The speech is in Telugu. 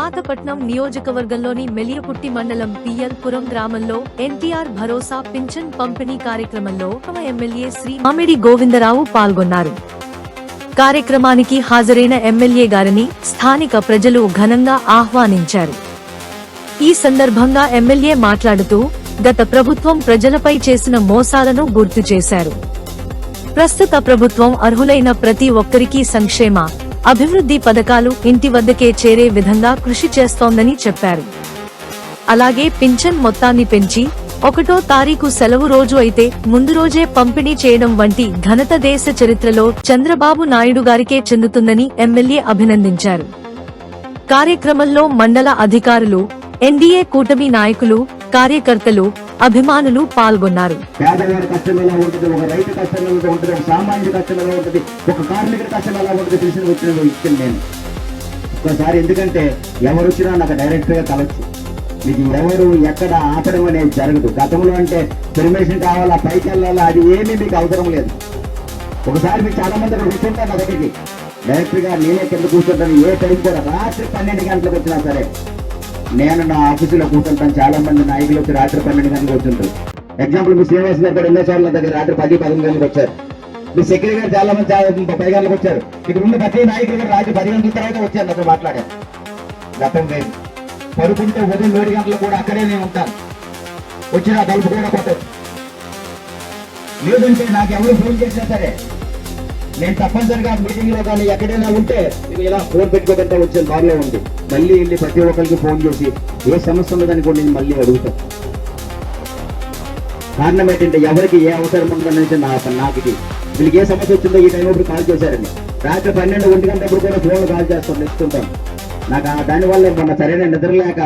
పాతపట్నం నియోజకవర్గంలోని మెలియపుట్టి మండలం పిఎల్-పురం గ్రామంలో ఎన్టీఆర్ భరోసా పింఛన్ పంపిణీ కార్యక్రమంలో ఎమ్మెల్యే శ్రీ మామిడి గోవిందరావు పాల్గొన్నారు. కార్యక్రమానికి హాజరైన ఎమ్మెల్యే గారిని స్థానిక ప్రజలు ఘనంగా ఆహ్వానించారు. ఈ సందర్భంగా ఎమ్మెల్యే మాట్లాడుతూ గత ప్రభుత్వం ప్రజలపై చేసిన మోసాలను గుర్తు చేశారు. ప్రస్తుత ప్రభుత్వం అర్హులైన ప్రతి ఒక్కరికీ సంక్షేమ, అభివృద్ధి పథకాలు ఇంటి వద్దకే చేరే విధంగా కృషి చేస్తోందని చెప్పారు. అలాగే పింఛన్ మొత్తాన్ని పెంచి 1వ తారీఖు సెలవు రోజు అయితే ముందు రోజే పంపిణీ చేయడం వంటి ఘనత దేశ చరిత్రలో చంద్రబాబు నాయుడు గారికే చెందుతుందని ఎమ్మెల్యే అభినందించారు. కార్యక్రమంలో మండల అధికారులు, ఎన్డీఏ కూటమి నాయకులు, కార్యకర్తలు, అభిమానులు పాల్గొన్నారు. పేదవారి కష్టం ఎలా ఉంటుంది, ఒక రైతు కష్టం ఎలా ఉంటుంది, ఒక సామాన్యుడి కష్టం ఎలా ఉంటుంది, ఒక కార్మికుడి కష్టం ఎలా ఉంటుంది తెలిసిన వచ్చిన నేను ఒకసారి. ఎందుకంటే ఎవరు వచ్చినా నాకు డైరెక్ట్ గా కలవచ్చు. మీకు ఎవరు ఎక్కడ ఆపడం అనేది జరగదు. గతంలో అంటే పెర్మిషన్ కావాలా, పైకి వెళ్ళాలా, అది ఏమీ మీకు అవసరం లేదు. ఒకసారి మీకు చాలా మంది అక్కడ కూర్చుంటారు నా దగ్గరికి, డైరెక్ట్ గా నేనే కింద కూర్చుంటాను. ఏ టైం కూడా రాత్రి 12 గంటలకు వచ్చినా సరే నేను నా ఆఫీసులో కూర్చుంటాను. చాలా మంది నాయకులు వచ్చి రాత్రి 12 గంటలకు వచ్చుంటారు. ఎగ్జాంపుల్ మీ శ్రీనివాస్ దగ్గర ఎన్నోసార్లు దగ్గర రాత్రి 10-11 గంటలకు వచ్చారు. మీ సెక్రటరీ గారు చాలా మంది 10 గంటలకు వచ్చారు. ఇక్కడ ఉన్న ప్రతి నాయకులు కూడా రాత్రి 10 గంటల తర్వాత వచ్చారు నాతో మాట్లాడారు. గతం లేదు. పడుకుంటే ఉదయం 7 గంటలకు కూడా అక్కడే నేను ఉంటాను. వచ్చిన తలుపు కూడా కొట్టదు. లేదంటే నాకు ఎవరు ఫోన్ చేసినా సరే నేను తప్పనిసరిగా మీటింగ్ లో కానీ ఎక్కడైనా ఉంటే ఇలా ఫోన్ పెట్టుకోకుండా వచ్చే దారిలో ఉంది. మళ్ళీ వెళ్ళి ప్రతి ఒక్కరికి ఫోన్ చేసి ఏ సమస్య ఉన్నదని కూడా నేను మళ్ళీ అడుగుతాను. కారణం ఏంటంటే ఎవరికి ఏ అవసరం ఉందనేది నాకు వీళ్ళకి ఏ సమస్య వచ్చిందో ఈ టైం అప్పుడు కాల్ చేశారండి. రాత్రి 12-1 గంటప్పుడు కూడా ఫోన్ కాల్ చేస్తాను, ఇస్తుంటాను. నాకు దానివల్ల మొన్న సరైన నిద్ర లేక